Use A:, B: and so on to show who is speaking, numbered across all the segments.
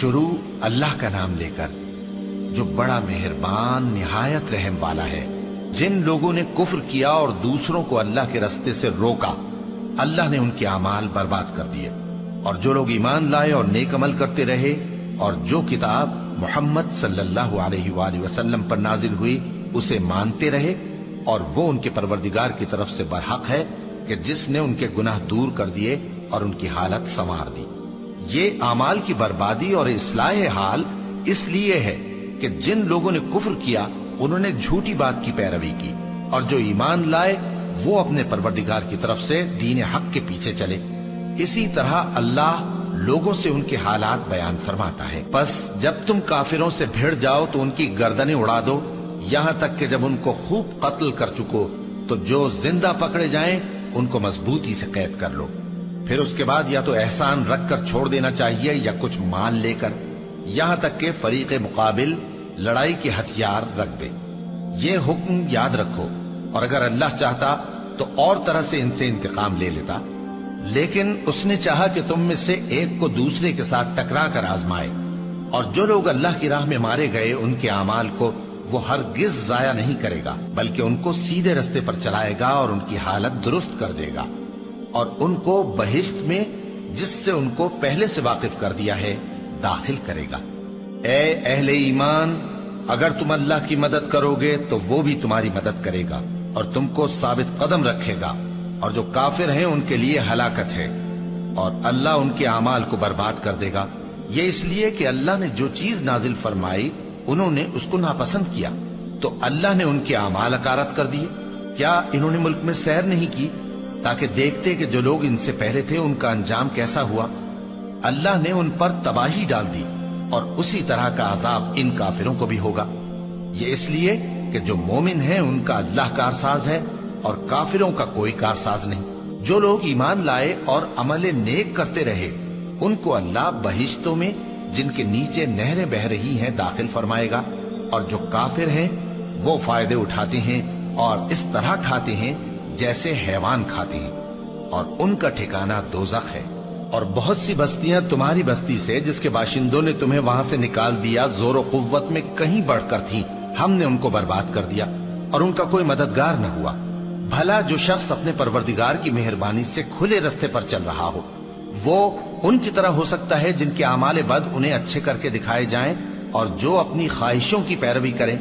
A: شروع اللہ کا نام لے کر جو بڑا مہربان نہایت رحم والا ہے۔ جن لوگوں نے کفر کیا اور دوسروں کو اللہ کے رستے سے روکا، اللہ نے ان کے اعمال برباد کر دیے، اور جو لوگ ایمان لائے اور نیک عمل کرتے رہے اور جو کتاب محمد صلی اللہ علیہ وآلہ وسلم پر نازل ہوئی اسے مانتے رہے، اور وہ ان کے پروردگار کی طرف سے برحق ہے کہ جس نے ان کے گناہ دور کر دیے اور ان کی حالت سنوار دی۔ یہ اعمال کی بربادی اور اصلاح حال اس لیے ہے کہ جن لوگوں نے کفر کیا انہوں نے جھوٹی بات کی پیروی کی، اور جو ایمان لائے وہ اپنے پروردگار کی طرف سے دین حق کے پیچھے چلے۔ اسی طرح اللہ لوگوں سے ان کے حالات بیان فرماتا ہے۔ پس جب تم کافروں سے بھیڑ جاؤ تو ان کی گردنیں اڑا دو، یہاں تک کہ جب ان کو خوب قتل کر چکو تو جو زندہ پکڑے جائیں ان کو مضبوطی سے قید کر لو۔ پھر اس کے بعد یا تو احسان رکھ کر چھوڑ دینا چاہیے یا کچھ مال لے کر، یہاں تک کہ فریق مقابل لڑائی کے ہتھیار رکھ دے۔ یہ حکم یاد رکھو، اور اگر اللہ چاہتا تو اور طرح سے ان سے انتقام لے لیتا، لیکن اس نے چاہا کہ تم میں سے ایک کو دوسرے کے ساتھ ٹکرا کر آزمائے۔ اور جو لوگ اللہ کی راہ میں مارے گئے ان کے اعمال کو وہ ہرگز ضائع نہیں کرے گا، بلکہ ان کو سیدھے رستے پر چلائے گا اور ان کی حالت درست کر دے گا، اور ان کو بہشت میں جس سے ان کو پہلے سے واقف کر دیا ہے داخل کرے گا۔ اے اہل ایمان، اگر تم اللہ کی مدد کرو گے تو وہ بھی تمہاری مدد کرے گا اور تم کو ثابت قدم رکھے گا، اور جو کافر ہیں ان کے لیے ہلاکت ہے، اور اللہ ان کے اعمال کو برباد کر دے گا۔ یہ اس لیے کہ اللہ نے جو چیز نازل فرمائی انہوں نے اس کو ناپسند کیا، تو اللہ نے ان کے اعمال اکارت کر دیے۔ کیا انہوں نے ملک میں سیر نہیں کی تاکہ دیکھتے کہ جو لوگ ان سے پہلے تھے ان کا انجام کیسا ہوا؟ اللہ نے ان پر تباہی ڈال دی، اور اسی طرح کا عذاب ان کافروں کو بھی ہوگا۔ یہ اس لیے کہ جو مومن ہیں ان کا اللہ کارساز ہے اور کافروں کا کوئی کارساز نہیں۔ جو لوگ ایمان لائے اور عمل نیک کرتے رہے ان کو اللہ بہشتوں میں جن کے نیچے نہریں بہ رہی ہیں داخل فرمائے گا، اور جو کافر ہیں وہ فائدے اٹھاتے ہیں اور اس طرح کھاتے ہیں جیسے حیوان کھاتے ہیں، اور ان کا ٹھکانہ دوزخ ہے۔ اور بہت سی بستیاں تمہاری بستی سے جس کے باشندوں نے تمہیں وہاں سے نکال دیا زور و قوت میں کہیں بڑھ کر تھیں، ہم نے ان کو برباد کر دیا اور ان کا کوئی مددگار نہ ہوا۔ بھلا جو شخص اپنے پروردگار کی مہربانی سے کھلے رستے پر چل رہا ہو وہ ان کی طرح ہو سکتا ہے جن کے اعمال بد انہیں اچھے کر کے دکھائے جائیں، اور جو اپنی خواہشوں کی پیروی کریں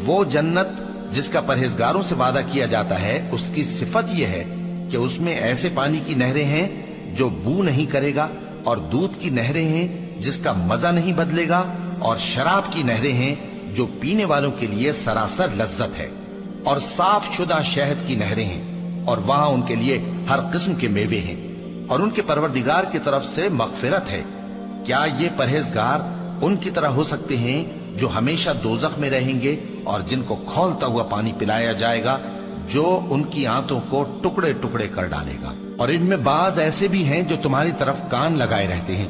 A: وہ جنت جس کا پرہیزگاروں سے وعدہ کیا جاتا ہے اس کی صفت یہ ہے کہ اس میں ایسے پانی کی نہریں ہیں جو بو نہیں کرے گا، اور دودھ کی نہریں ہیں جس کا مزہ نہیں بدلے گا، اور شراب کی نہریں ہیں جو پینے والوں کے لیے سراسر لذت ہے، اور صاف شدہ شہد کی نہریں ہیں، اور وہاں ان کے لیے ہر قسم کے میوے ہیں، اور ان کے پروردگار کی طرف سے مغفرت ہے۔ کیا یہ پرہیزگار ان کی طرح ہو سکتے ہیں جو ہمیشہ دوزخ میں رہیں گے اور جن کو کھولتا ہوا پانی پلایا جائے گا جو ان کی آنتوں کو ٹکڑے ٹکڑے کر ڈالے گا؟ اور ان میں بعض ایسے بھی ہیں جو تمہاری طرف کان لگائے رہتے ہیں،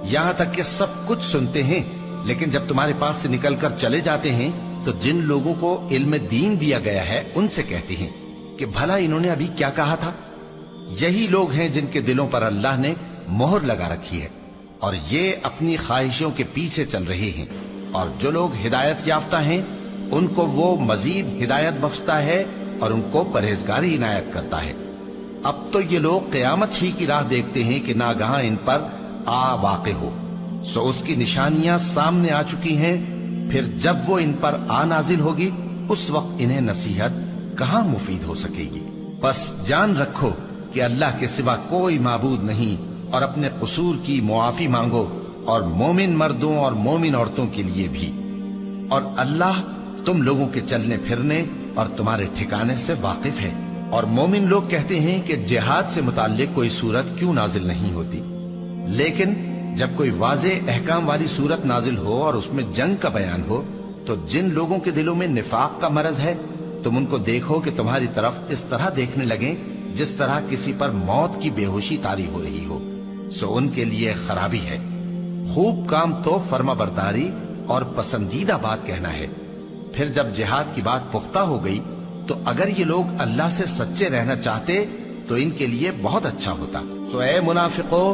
A: یہاں تک کہ سب کچھ سنتے ہیں، لیکن جب تمہارے پاس سے نکل کر چلے جاتے ہیں تو جن لوگوں کو علم دین دیا گیا ہے ان سے کہتے ہیں کہ بھلا انہوں نے ابھی کیا کہا تھا؟ یہی لوگ ہیں جن کے دلوں پر اللہ نے مہر لگا رکھی ہے اور یہ اپنی خواہشوں کے پیچھے چل رہے ہیں، اور جو لوگ ہدایت یافتہ ہیں ان کو وہ مزید ہدایت بخشتا ہے اور ان کو پرہیزگاری عنایت کرتا ہے۔ اب تو یہ لوگ قیامت ہی کی راہ دیکھتے ہیں کہ ناگہاں ان پر آ واقع ہو، سو اس کی نشانیاں سامنے آ چکی ہیں، پھر جب وہ ان پر آ نازل ہوگی اس وقت انہیں نصیحت کہاں مفید ہو سکے گی۔ بس جان رکھو کہ اللہ کے سوا کوئی معبود نہیں، اور اپنے قصور کی معافی مانگو، اور مومن مردوں اور مومن عورتوں کے لیے بھی، اور اللہ تم لوگوں کے چلنے پھرنے اور تمہارے ٹھکانے سے واقف ہے۔ اور مومن لوگ کہتے ہیں کہ جہاد سے متعلق کوئی سورت کیوں نازل نہیں ہوتی، لیکن جب کوئی واضح احکام والی سورت نازل ہو اور اس میں جنگ کا بیان ہو تو جن لوگوں کے دلوں میں نفاق کا مرض ہے تم ان کو دیکھو کہ تمہاری طرف اس طرح دیکھنے لگیں جس طرح کسی پر موت کی بے ہوشی طاری ہو رہی ہو، سو ان کے لیے خرابی ہے۔ خوب کام تو فرما برداری اور پسندیدہ بات کہنا ہے۔ پھر جب جہاد کی بات پختہ ہو گئی تو اگر یہ لوگ اللہ سے سچے رہنا چاہتے تو ان کے لیے بہت اچھا ہوتا۔ سو اے منافقو،